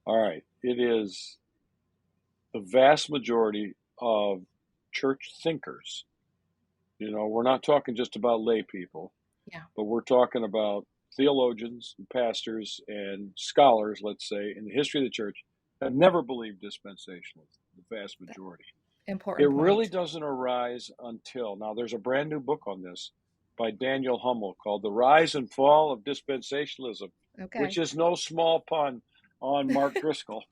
All right. It is the vast majority of church thinkers. We're not talking just about lay people, Yeah. but we're talking about theologians and pastors and scholars, let's say, in the history of the church, have never believed dispensationalism, the vast That majority. It important really point. doesn't arise until now. There's a brand new book on this by Daniel Hummel called The Rise and Fall of Dispensationalism, which Okay. is no small pun on Mark Driscoll.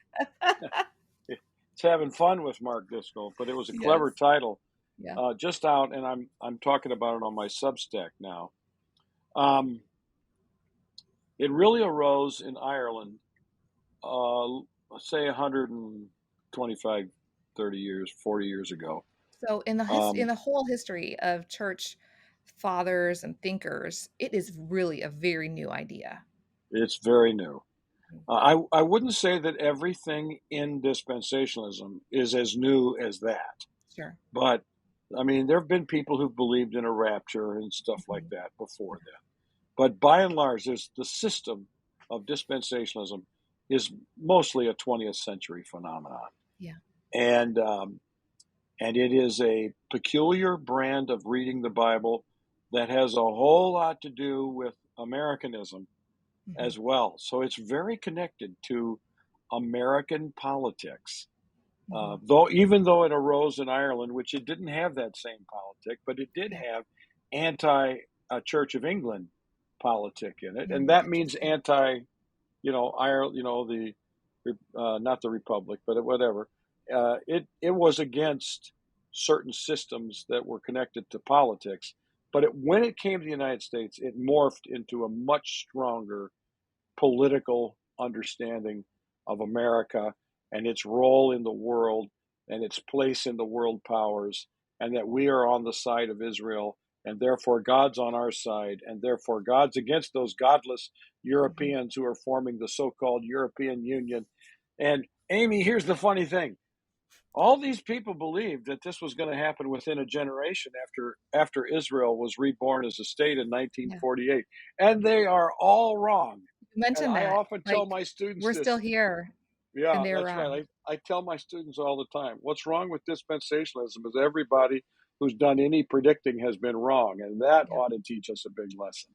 It's having fun with Mark Driscoll, but it was a clever Yes. title. Yeah. Just out, and I'm talking about it on my Substack now. Um, it really arose in Ireland, uh, let's say 125, 30 years, 40 years ago. So in Um, the whole history of church fathers and thinkers, it is really a very new idea. it's very new. Mm. I wouldn't say that everything in dispensationalism is as new as that, Sure. but I mean, there have been people who've believed in a rapture and stuff like Mhm. that before then. But by and large, there's the system of dispensationalism is mostly a 20th century phenomenon, Yeah. and and it is a peculiar brand of reading the Bible that has a whole lot to do with Americanism Mhm. as well. So it's very connected to American politics. Mhm. Even though it arose in Ireland, which it didn't have that same politic, but it did Yeah. have anti Church of England politic in it, and Mm, that means interesting. anti, Ireland, the not the Republic, but whatever. It was against certain systems that were connected to politics, but when it came to the United States, it morphed into a much stronger political understanding of America and its role in the world and its place in the world powers, and that we are on the side of Israel, and therefore God's on our side, and therefore God's against those godless Mhm. Europeans who are forming the so called European Union. And Amy, here's the funny thing. All these people believed that this was going to happen within a generation after Israel was reborn as a state in Yeah. 1948, and they are all wrong. You And mentioned I that, often tell like, my students we're still this. here and Yeah, they're that's wrong. right. I tell my students all the time, what's wrong with dispensationalism is everybody who's done any predicting has been wrong, and that Yeah. ought to teach us a big lesson.